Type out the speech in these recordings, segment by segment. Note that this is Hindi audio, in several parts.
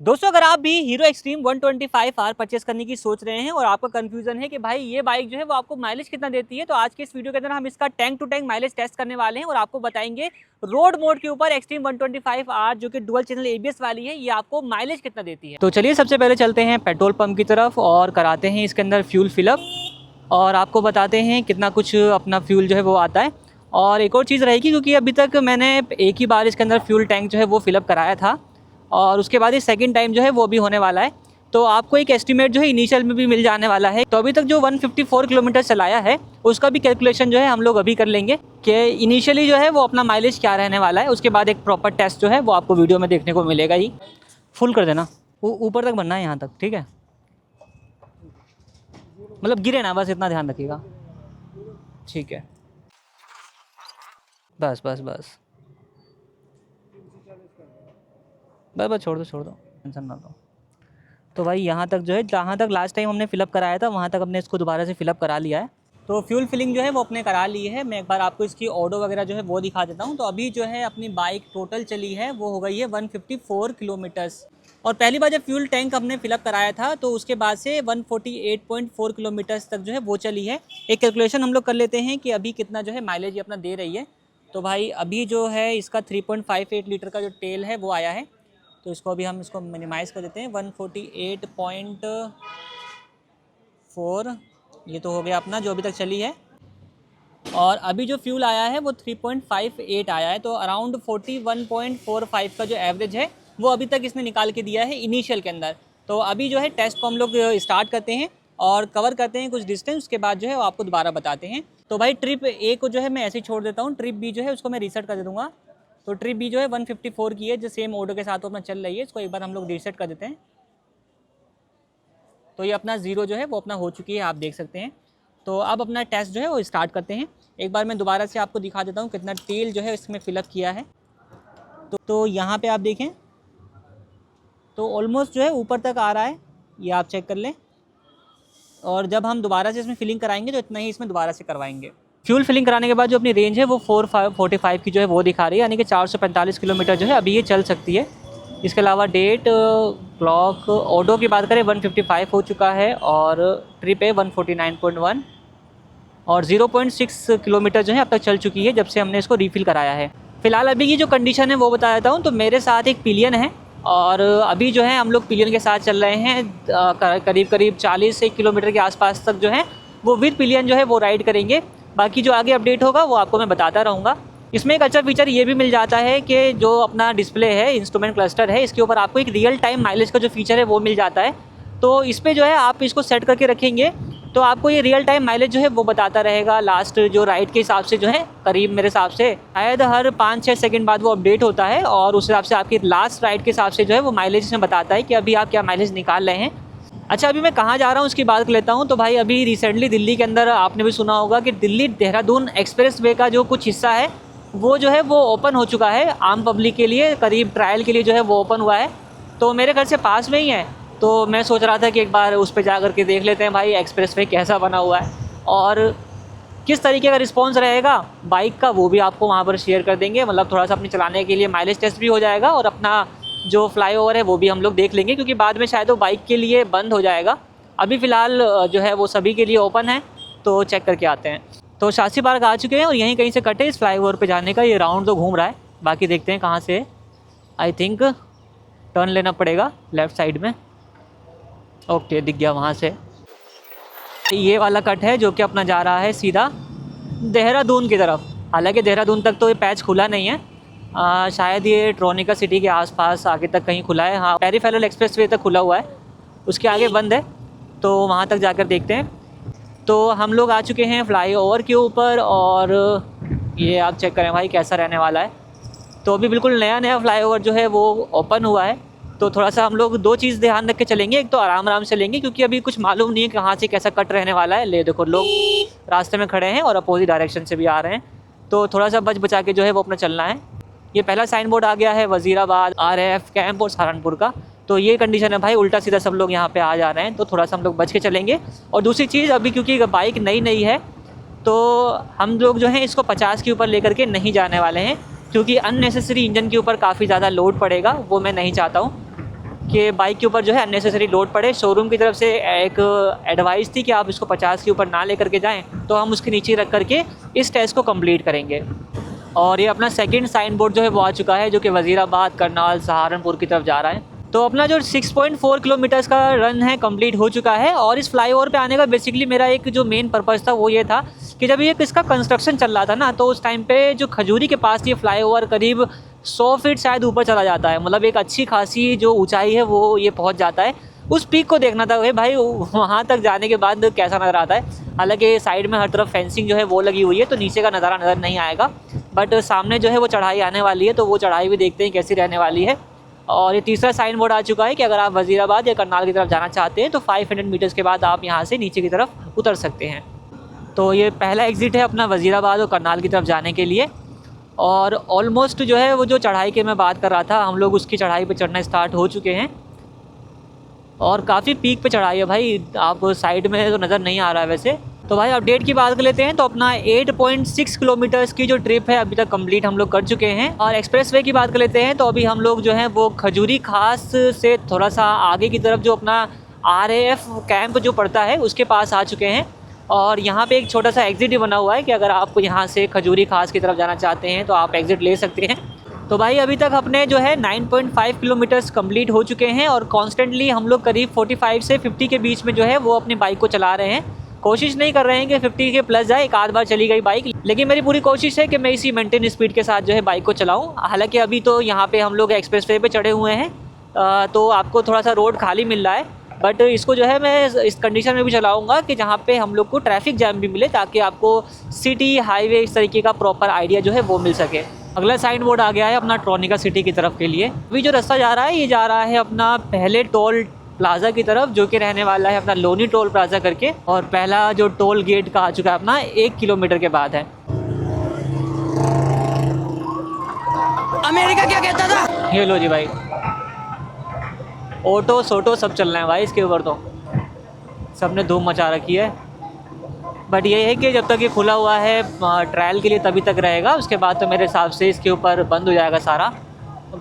दोस्तों अगर आप भी हीरो एक्सट्रीम 125R परचेस करने की सोच रहे हैं और आपका कंफ्यूजन है कि भाई ये बाइक जो है वो आपको माइलेज कितना देती है, तो आज के इस वीडियो के अंदर हम इसका tank to tank mileage test करने वाले हैं और आपको बताएंगे रोड मोड के ऊपर एक्सट्रीम 125R जो कि डुअल चैनल ABS वाली है, ये आपको माइलेज कितना देती है। तो चलिए सबसे पहले चलते हैं पेट्रोल पंप की तरफ और कराते हैं इसके अंदर फ्यूल फिलअप और आपको बताते हैं कितना कुछ अपना फ्यूल जो है वो आता है। और एक और चीज़ रहेगी, क्योंकि अभी तक मैंने एक ही बार इसके अंदर फ्यूल टैंक जो है वो फिलअप कराया था और उसके बाद ये सेकंड टाइम जो है वो भी होने वाला है, तो आपको एक एस्टीमेट जो है इनिशियल में भी मिल जाने वाला है। तो अभी तक जो 154 किलोमीटर चलाया है उसका भी कैलकुलेशन जो है हम लोग अभी कर लेंगे कि इनिशियली जो है वो अपना माइलेज क्या रहने वाला है। उसके बाद एक प्रॉपर टेस्ट जो है वो आपको वीडियो में देखने को मिलेगा ही। फुल कर देना, ऊपर तक बनना है यहाँ तक, ठीक है, मतलब गिरे ना, बस इतना ध्यान रखिएगा, ठीक है। बस बस बस बस बस छोड़ दो, टेंशन ना लो। तो भाई यहाँ तक जो है, जहाँ तक लास्ट टाइम हमने फिलअप कराया था वहाँ तक हमने इसको दोबारा से फिलअप करा लिया है। तो फ्यूल फिलिंग जो है वो अपने करा ली है। मैं एक बार आपको इसकी ऑडो वगैरह जो है वो दिखा देता हूँ। तो अभी जो है अपनी बाइक टोटल चली है वो हो गई है 154 किलोमीटर्स। और पहली बार जब फ्यूल टैंक हमने फिलअप कराया था तो उसके बाद से 148.4 किलोमीटर्स तक जो है वो चली है। एक कैलकुलेशन हम लोग कर लेते हैं कि अभी कितना जो है माइलेज ये अपना दे रही है। तो भाई अभी जो है इसका 3.58 लीटर का जो टेल है वो आया है, तो इसको अभी हम इसको मिनिमाइज़ कर देते हैं। 148.4 ये तो हो गया अपना जो अभी तक चली है। और अभी जो फ्यूल आया है वो 3.58 आया है, तो अराउंड 41.45 का जो एवरेज है वो अभी तक इसने निकाल के दिया है इनिशियल के अंदर। तो अभी जो है टेस्ट को हम लोग स्टार्ट करते हैं और कवर करते हैं कुछ डिस्टेंस, उसके बाद जो है वो आपको दोबारा बताते हैं। तो भाई ट्रिप ए को जो है मैं ऐसे ही छोड़ देता हूँ, ट्रिप बी जो है उसको मैं रीसेट कर दे दूँगा। तो ट्रिप बी जो है 154 की है, जो सेम ऑर्डर के साथ वो अपना चल रही है, इसको एक बार हम लोग रीसेट कर देते हैं। तो ये अपना ज़ीरो जो है वो अपना हो चुकी है, आप देख सकते हैं। तो अब अपना टेस्ट जो है वो स्टार्ट करते हैं। एक बार मैं दोबारा से आपको दिखा देता हूँ कितना तेल जो है इसमें फिलअप किया है। तो यहाँ पे आप देखें तो ऑलमोस्ट जो है ऊपर तक आ रहा है, ये आप चेक कर लें। और जब हम दोबारा से इसमें फिलिंग कराएंगे तो इतना ही इसमें दोबारा से करवाएंगे। फ्यूल फिलिंग कराने के बाद जो अपनी रेंज है वो 445 की जो है वो दिखा रही है, यानी कि 445 किलोमीटर जो है अभी ये चल सकती है। इसके अलावा डेट क्लॉक ऑडो की बात करें 155 हो चुका है और ट्रिप है 149.1 और 0.6 किलोमीटर जो है अब तक चल चुकी है जब से हमने इसको रीफिल कराया है। फिलहाल अभी की जो कंडीशन है वो बता देता हूँ। तो मेरे साथ एक पिलियन है और अभी जो है हम लोग पिलियन के साथ चल रहे हैं, करीब करीब 40 किलोमीटर के आसपास तक जो है वो विद पिलियन जो है वो राइड करेंगे। बाकी जो आगे अपडेट होगा वो आपको मैं बताता रहूँगा। इसमें एक अच्छा फीचर ये भी मिल जाता है कि जो अपना डिस्प्ले है, इंस्ट्रूमेंट क्लस्टर है, इसके ऊपर आपको एक रियल टाइम माइलेज का जो फीचर है वो मिल जाता है। तो इस पर जो है आप इसको सेट करके रखेंगे तो आपको ये रियल टाइम माइलेज जो है वो बताता रहेगा। लास्ट जो राइड के हिसाब से जो है करीब मेरे हिसाब से शायद हर 5-6 सेकंड बाद वो अपडेट होता है और उस हिसाब से आपकी लास्ट राइड के हिसाब से जो है वो माइलेज इसमें बताता है कि अभी आप क्या माइलेज निकाल रहे हैं। अच्छा, अभी मैं कहाँ जा रहा हूँ उसकी बात कर लेता हूँ। तो भाई अभी रिसेंटली दिल्ली के अंदर आपने भी सुना होगा कि दिल्ली देहरादून एक्सप्रेस वे का जो कुछ हिस्सा है वो जो है वो ओपन हो चुका है आम पब्लिक के लिए, करीब ट्रायल के लिए जो है वो ओपन हुआ है। तो मेरे घर से पास में ही है, तो मैं सोच रहा था कि एक बार उस पर जा कर के देख लेते हैं भाई एक्सप्रेस वे कैसा बना हुआ है और किस तरीके का रिस्पांस रहेगा बाइक का, वो भी आपको वहाँ पर शेयर कर देंगे। मतलब थोड़ा सा अपने चलाने के लिए माइलेज टेस्ट भी हो जाएगा और अपना जो फ्लाईओवर है वो भी हम लोग देख लेंगे, क्योंकि बाद में शायद वो बाइक के लिए बंद हो जाएगा। अभी फ़िलहाल जो है वो सभी के लिए ओपन है, तो चेक करके आते हैं। तो शास्त्री पार्क आ चुके हैं और यहीं कहीं से कटे इस फ्लाईओवर पे जाने का ये राउंड तो घूम रहा है। बाकी देखते हैं कहाँ से, आई थिंक टर्न लेना पड़ेगा लेफ़्ट साइड में। ओके, दिख गया वहाँ से। ये वाला कट है जो कि अपना जा रहा है सीधा देहरादून की तरफ। हालांकि देहरादून तक तो ये पैच खुला नहीं है, शायद ये ट्रोनिका सिटी के आसपास आगे तक कहीं खुला है। हाँ, पेरीफेरल एक्सप्रेस वे तक खुला हुआ है, उसके आगे बंद है, तो वहाँ तक जाकर देखते हैं। तो हम लोग आ चुके हैं फ्लाईओवर के ऊपर और ये आप चेक करें भाई कैसा रहने वाला है। तो अभी बिल्कुल नया फ्लाईओवर जो है वो ओपन हुआ है, तो थोड़ा सा हम लोग दो चीज़ ध्यान रख के चलेंगे। एक तो आराम से लेंगे क्योंकि अभी कुछ मालूम नहीं है कहाँ से कैसा कट रहने वाला है। ले देखो, लोग रास्ते में खड़े हैं और अपोजिट डायरेक्शन से भी आ रहे हैं, तो थोड़ा सा बच बचा के जो है वो अपना चलना है। ये पहला साइन बोर्ड आ गया है वज़ीराबाद, RF कैंप और सहारनपुर का। तो ये कंडीशन है भाई, उल्टा सीधा सब लोग यहाँ पे आ जा रहे हैं, तो थोड़ा सा हम लोग बच के चलेंगे। और दूसरी चीज़, अभी क्योंकि बाइक नई है तो हम लोग जो है इसको 50 के ऊपर लेकर के नहीं जाने वाले हैं, क्योंकि अननेसेसरी इंजन के ऊपर काफ़ी ज़्यादा लोड पड़ेगा, वो मैं नहीं चाहता हूँ। कि बाइक के ऊपर जो है अननेसेसरी लोड पड़े। शोरूम की तरफ से एक एडवाइस थी कि आप इसको 50 के ऊपर ना लेकर के जाएं, तो हम उसके नीचे रख करके इस टेस्ट को कंप्लीट करेंगे। और ये अपना सेकंड साइन बोर्ड जो है वो आ चुका है, जो कि वज़ीराबाद, करनाल, सहारनपुर की तरफ जा रहा है। तो अपना जो 6.4 किलोमीटर्स का रन है कंप्लीट हो चुका है। और इस फ्लाईओवर पे आने का बेसिकली मेरा एक जो मेन पर्पज़ था वो ये था कि जब ये इसका कंस्ट्रक्शन चल रहा था ना, तो उस टाइम पे जो खजूरी के पास ये फ्लाईओवर करीब 100 फीट शायद ऊपर चला जाता है, मतलब एक अच्छी खासी जो ऊंचाई है वो ये पहुंच जाता है। उस पीक को देखना था भाई, वहाँ तक जाने के बाद कैसा नज़र आता है। हालांकि साइड में हर तरफ फेंसिंग जो है वो लगी हुई है, तो नीचे का नज़ारा नज़र नहीं आएगा, बट सामने जो है वो चढ़ाई आने वाली है, तो वो चढ़ाई भी देखते हैं कैसी रहने वाली है। और ये तीसरा साइन बोर्ड आ चुका है कि अगर आप वज़ीराबाद या करनाल की तरफ जाना चाहते हैं तो 500 मीटर्स के बाद आप यहाँ से नीचे की तरफ उतर सकते हैं। तो ये पहला एग्ज़िट है अपना वज़ीराबाद और करनाल की तरफ जाने के लिए। और ऑलमोस्ट जो है वो जो चढ़ाई की मैं बात कर रहा था, हम लोग उसकी चढ़ाई पे चढ़ना स्टार्ट हो चुके हैं और काफ़ी पीक पे चढ़ाई है भाई। आप साइड में तो नज़र नहीं आ रहा है वैसे। तो भाई अपडेट की बात कर लेते हैं, तो अपना 8.6 किलोमीटर्स की जो ट्रिप है अभी तक कंप्लीट हम लोग कर चुके हैं। और एक्सप्रेसवे की बात कर लेते हैं, तो अभी हम लोग जो है वो खजूरी खास से थोड़ा सा आगे की तरफ जो अपना RAF कैंप जो पड़ता है उसके पास आ चुके हैं। और यहाँ पे एक छोटा सा एग्ज़िट भी बना हुआ है कि अगर आप यहाँ से खजूरी खास की तरफ जाना चाहते हैं तो आप एग्ज़िट ले सकते हैं। तो भाई अभी तक अपने जो है 9.5 किलोमीटर्स कंप्लीट हो चुके हैं और कॉन्स्टेंटली हम लोग करीब 45 से 50 के बीच में जो है वो अपनी बाइक को चला रहे हैं। कोशिश नहीं कर रहे हैं कि 50 के प्लस जाए, एक आध बार चली गई बाइक, लेकिन मेरी पूरी कोशिश है कि मैं इसी मेंटेन स्पीड के साथ जो है बाइक को चलाऊँ। हालाँकि अभी तो यहाँ पर हम लोग एक्सप्रेस वे पर चढ़े हुए हैं, तो आपको थोड़ा सा रोड खाली मिल रहा है, बट इसको जो है मैं इस कंडीशन में भी चलाऊंगा कि जहाँ पे हम लोग को ट्रैफिक जैम भी मिले, ताकि आपको सिटी हाईवे इस तरीके का प्रॉपर आइडिया जो है वो मिल सके। अगला साइन बोर्ड आ गया है अपना ट्रोनिका सिटी की तरफ के लिए। अभी जो रास्ता जा रहा है ये जा रहा है अपना पहले टोल प्लाजा की तरफ, जो कि रहने वाला है अपना लोनी टोल प्लाजा करके। और पहला जो टोल गेट का आ चुका है अपना 1 किलोमीटर के बाद है। अमेरिका क्या कहता था? ये लो जी भाई, ऑटो सोटो सब चल रहे हैं भाई इसके ऊपर, तो सब ने धूम मचा रखी है। बट ये है कि जब तक ये खुला हुआ है ट्रायल के लिए तभी तक रहेगा, उसके बाद तो मेरे हिसाब से इसके ऊपर बंद हो जाएगा सारा।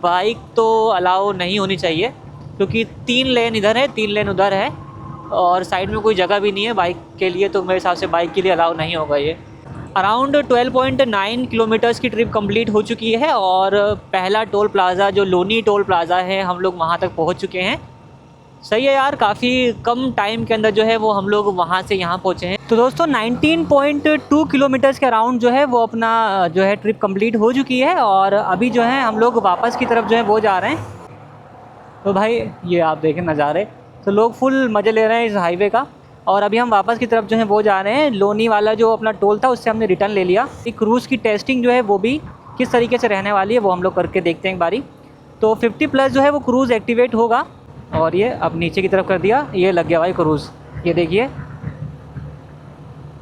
बाइक तो अलाउ नहीं होनी चाहिए, क्योंकि 3 लेन इधर है, 3 लेन उधर है और साइड में कोई जगह भी नहीं है बाइक के लिए, तो मेरे हिसाब से बाइक के लिए अलाउ नहीं होगा ये। अराउंड 12.9 किलोमीटर्स की ट्रिप कंप्लीट हो चुकी है और पहला टोल प्लाज़ा जो लोनी टोल प्लाज़ा है हम लोग वहाँ तक पहुँच चुके हैं। सही है यार, काफ़ी कम टाइम के अंदर जो है वो हम लोग वहाँ से यहाँ पहुँचे हैं। तो दोस्तों 19.2 किलोमीटर्स के अराउंड जो है वो अपना जो है ट्रिप कंप्लीट हो चुकी है और अभी जो है हम लोग वापस की तरफ जो है वो जा रहे हैं। तो भाई ये आप देखें नज़ारे, तो लोग फुल मज़े ले रहे हैं इस हाईवे का। और अभी हम वापस की तरफ जो है वो जा रहे हैं। लोनी वाला जो अपना टोल था उससे हमने रिटर्न ले लिया। एक क्रूज़ की टेस्टिंग जो है वो भी किस तरीके से रहने वाली है वो हम लोग करके देखते हैं एक बारी। तो 50 प्लस जो है वो क्रूज़ एक्टिवेट होगा और ये अब नीचे की तरफ कर दिया, ये लग गया भाई क्रूज़, ये देखिए।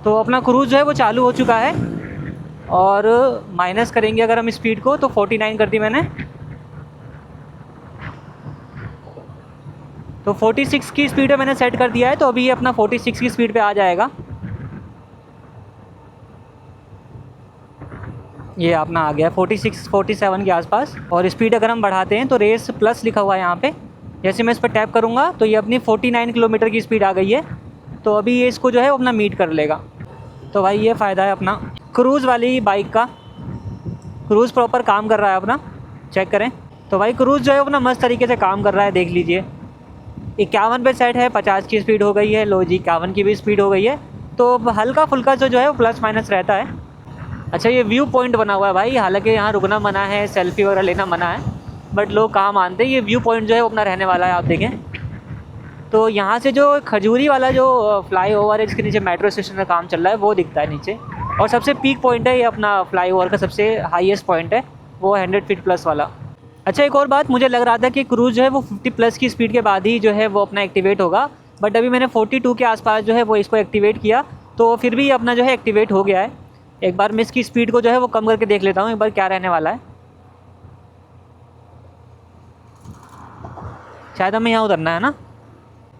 तो अपना क्रूज़ जो है वो चालू हो चुका है और माइनस करेंगे अगर हम स्पीड को तो 49 कर दी मैंने। तो 46 की स्पीड पे मैंने सेट कर दिया है, तो अभी ये अपना 46 की स्पीड पे आ जाएगा। ये अपना आ गया 46-47 के आसपास। और स्पीड अगर हम बढ़ाते हैं तो रेस प्लस लिखा हुआ है यहाँ पे, जैसे मैं इस पर टैप करूँगा तो ये अपनी 49 किलोमीटर की स्पीड आ गई है। तो अभी ये इसको जो है अपना मीट कर लेगा। तो भाई ये फ़ायदा है अपना क्रूज़ वाली बाइक का, क्रूज़ प्रॉपर काम कर रहा है अपना, चेक करें। तो भाई क्रूज़ जो है अपना मस्त तरीके से काम कर रहा है, देख लीजिए। 51 पे सेट है, 50 की स्पीड हो गई है, लो जी 51 की भी स्पीड हो गई है। तो हल्का फुल्का जो है वो प्लस माइनस रहता है। अच्छा ये व्यू पॉइंट बना हुआ है भाई, हालांकि यहाँ रुकना मना है, सेल्फी वगैरह लेना मना है, बट लोग कहाँ मानते हैं। ये व्यू पॉइंट जो है वो अपना रहने वाला है, आप देखें। तो यहाँ से जो खजूरी वाला जो फ्लाई ओवर है जिसके नीचे मेट्रो स्टेशन का काम चल रहा है वो दिखता है नीचे। और सबसे पीक पॉइंट है ये अपना फ्लाई ओवर का, सबसे हाईएस्ट पॉइंट है वो 100 फीट प्लस वाला। अच्छा एक और बात, मुझे लग रहा था कि क्रूज़ जो है वो 50 प्लस की स्पीड के बाद ही जो है वो अपना एक्टिवेट होगा, बट अभी मैंने 42 के आसपास जो है वो इसको एक्टिवेट किया, तो फिर भी अपना जो है एक्टिवेट हो गया है। एक बार मैं इसकी स्पीड को जो है वो कम करके देख लेता हूँ एक बार क्या रहने वाला है। शायद हमें यहाँ उतरना है ना।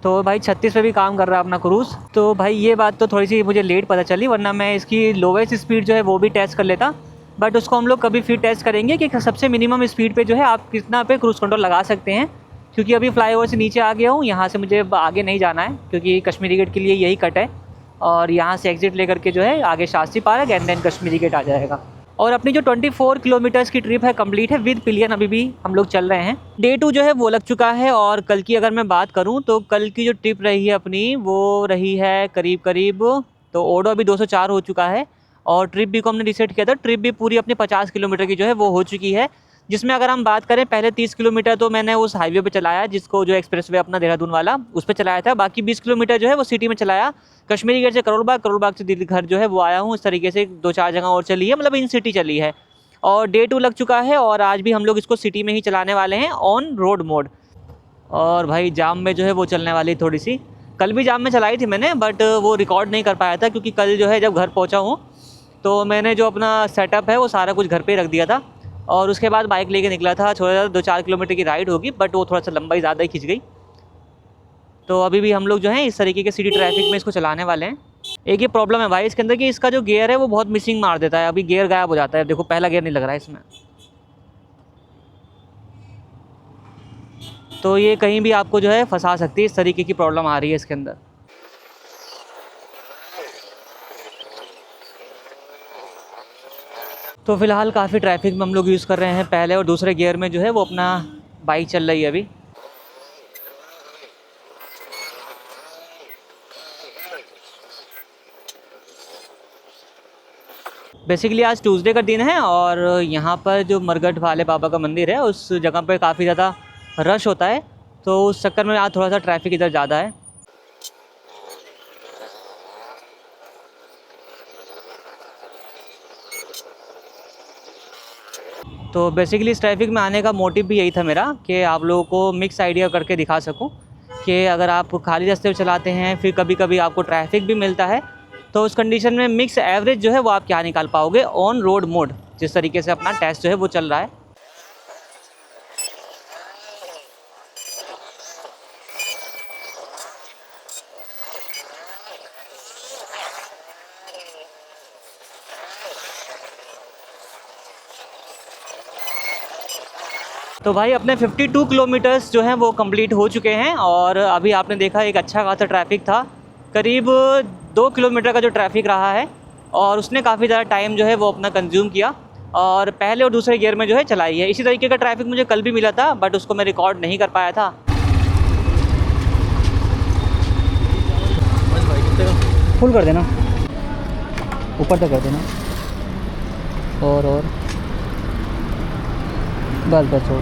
तो भाई 36 पे भी काम कर रहा है अपना क्रूज़। तो भाई ये बात तो थोड़ी सी मुझे लेट पता चली, वरना मैं इसकी लोवेस्ट स्पीड जो है वो भी टेस्ट कर लेता, बट उसको हम लोग कभी फिर टेस्ट करेंगे कि सबसे मिनिमम स्पीड पे जो है आप कितना पे क्रूज़ कंट्रोल लगा सकते हैं। क्योंकि अभी फ्लाईओवर से नीचे आ गया हूँ, यहाँ से मुझे आगे नहीं जाना है क्योंकि कश्मीरी गेट के लिए यही कट है। और यहाँ से एग्जिट लेकर के जो है आगे Shastri Park and then Kashmiri Gate आ जाएगा। और अपनी जो 24 किलोमीटर्स की ट्रिप है कंप्लीट है विद पिलियन। अभी भी हम लोग चल रहे हैं। डे 2 जो है वो लग चुका है। और कल की अगर मैं बात करूँ तो कल की जो ट्रिप रही है अपनी वो रही है करीब तो ओडो अभी 204 हो चुका है। और ट्रिप भी को हमने रिसेट किया था। ट्रिप भी पूरी अपनी 50 किलोमीटर की जो है वो हो चुकी है, जिसमें अगर हम बात करें पहले 30 किलोमीटर तो मैंने उस हाईवे पे चलाया जिसको जो एक्सप्रेसवे अपना देहरादून वाला उस पर चलाया था। बाकी 20 किलोमीटर जो है वो सिटी में चलाया। कश्मीरी गेट से करोल बाग से दिल्ली घर जो है वो आया हूँ। इस तरीके से 2-4 जगह और चली है, मतलब इन सिटी चली है। और डे 2 लग चुका है और आज भी हम लोग इसको सिटी में ही चलाने वाले हैं ऑन रोड मोड। और भाई जाम में जो है वो चलने वाली थोड़ी सी। कल भी जाम में चलाई थी मैंने, बट वो रिकॉर्ड नहीं कर पाया था क्योंकि कल जो है जब घर पहुँचा हूँ तो मैंने जो अपना सेटअप है वो सारा कुछ घर पे रख दिया था। और उसके बाद बाइक लेके निकला था। थोड़ा ज़्यादा 2-4 किलोमीटर की राइड होगी, बट वो थोड़ा सा लंबाई ज़्यादा ही खिंच गई। तो अभी भी हम लोग जो है इस तरीके के सिटी ट्रैफिक में इसको चलाने वाले हैं। एक ये प्रॉब्लम है भाई इसके अंदर कि इसका जो गियर है वो बहुत मिसिंग मार देता है। अभी गियर गायब हो जाता है। देखो पहला गियर नहीं लग रहा है इसमें। तो ये कहीं भी आपको जो है फंसा सकती है। इस तरीके की प्रॉब्लम आ रही है इसके अंदर। तो फिलहाल काफ़ी ट्रैफिक में हम लोग यूज़ कर रहे हैं। पहले और दूसरे गियर में जो है वो अपना बाइक चल रही है अभी। बेसिकली आज ट्यूसडे का दिन है और यहाँ पर जो मरघट वाले बाबा का मंदिर है उस जगह पर काफ़ी ज़्यादा रश होता है। तो उस चक्कर में आज थोड़ा सा ट्रैफिक इधर ज़्यादा है। तो बेसिकली इस ट्रैफिक में आने का मोटिव भी यही था मेरा कि आप लोगों को मिक्स आइडिया करके दिखा सकूं कि अगर आप खाली रास्ते पे चलाते हैं फिर कभी कभी आपको ट्रैफिक भी मिलता है, तो उस कंडीशन में मिक्स एवरेज जो है वो आप क्या निकाल पाओगे ऑन रोड मोड, जिस तरीके से अपना टेस्ट जो है वो चल रहा है। तो भाई अपने 52 किलोमीटर्स जो हैं वो कंप्लीट हो चुके हैं। और अभी आपने देखा एक अच्छा खासा ट्रैफिक था। करीब 2 किलोमीटर का जो ट्रैफिक रहा है और उसने काफ़ी ज़्यादा टाइम जो है वो अपना कंज्यूम किया और पहले और दूसरे गियर में जो है चलाई है। इसी तरीके का ट्रैफिक मुझे कल भी मिला था, बट उसको मैं रिकॉर्ड नहीं कर पाया था। फुल कर देना, ऊपर तक कर देना। और बस हो,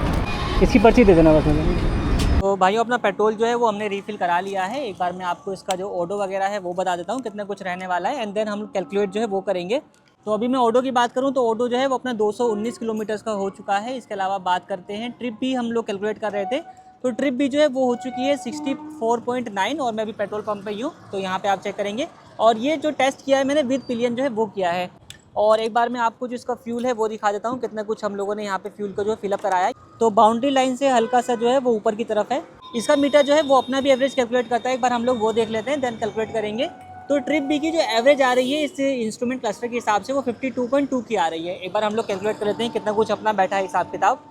इसकी पर्ची दे देना बस मुझे। तो भाइयों अपना पेट्रोल जो है वो हमने रीफ़िल करा लिया है। एक बार मैं आपको इसका जो ओडो वगैरह है वो बता देता हूँ कितना कुछ रहने वाला है, एंड देन हम कैलकुलेट जो है वो करेंगे। तो अभी मैं ओडो की बात करूँ तो ओडो जो है वो अपना 219 किलोमीटर्स का हो चुका है। इसके अलावा बात करते हैं ट्रिप भी हम लोग कैलकुलेट कर रहे थे, तो ट्रिप भी जो है वो हो चुकी है 64.9। और मैं अभी पेट्रोल पंप पे ही हूँ, तो यहाँ पे आप चेक करेंगे। और ये जो टेस्ट किया है मैंने विद पिलियन जो है वो किया है। और एक बार मैं आपको जो इसका फ्यूल है वो दिखा देता हूँ कितना कुछ हम लोगों ने यहाँ पे फ्यूल को जो है फिलअप कराया है। तो बाउंड्री लाइन से हल्का सा जो है वो ऊपर की तरफ है। इसका मीटर जो है वो अपना भी एवरेज कैलकुलेट करता है। एक बार हम लोग वो देख लेते हैं, देन कैलकुलेट करेंगे। तो ट्रिप बी की जो एवरेज आ रही है इस इंस्ट्रूमेंट क्लस्टर के हिसाब से वो 52.2 की आ रही है। एक बार हम लोग कैलकुलेट कर लेते हैं कितना कुछ अपना बैठा है हिसाब किताब।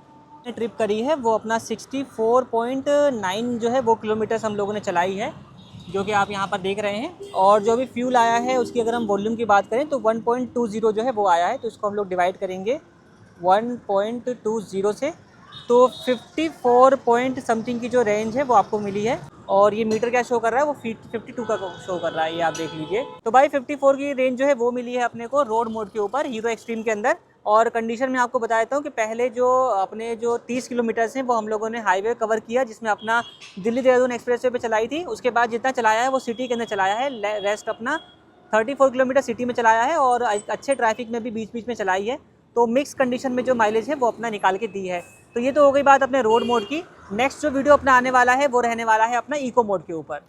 ट्रिप करी है वो अपना 64.9 जो है वो किलोमीटर्स हम लोगों ने चलाई है, जो कि आप यहाँ पर देख रहे हैं। और जो भी फ्यूल आया है उसकी अगर हम वॉल्यूम की बात करें तो 1.20 जो है वो आया है। तो इसको हम लोग डिवाइड करेंगे 1.20 से, तो 54 पॉइंट समथिंग की जो रेंज है वो आपको मिली है। और ये मीटर क्या शो कर रहा है, वो 52 का शो कर रहा है, ये आप देख लीजिए। तो भाई 54 की रेंज जो है वो मिली है अपने को रोड मोड के ऊपर हीरो एक्सट्रीम के अंदर। और कंडीशन में आपको बता देता हूँ कि पहले जो अपने जो 30 किलोमीटर्स हैं वो हम लोगों ने हाईवे कवर किया, जिसमें अपना दिल्ली देहरादून एक्सप्रेसवे पे चलाई थी। उसके बाद जितना चलाया है वो सिटी के अंदर चलाया है। रेस्ट अपना 34 किलोमीटर सिटी में चलाया है और अच्छे ट्रैफिक में भी बीच बीच में चलाई है। तो मिक्स कंडीशन में जो माइलेज है वो अपना निकाल के दी है। तो ये तो हो गई बात अपने रोड मोड की। नेक्स्ट जो वीडियो अपना आने वाला है वो रहने वाला है अपना इको मोड के ऊपर।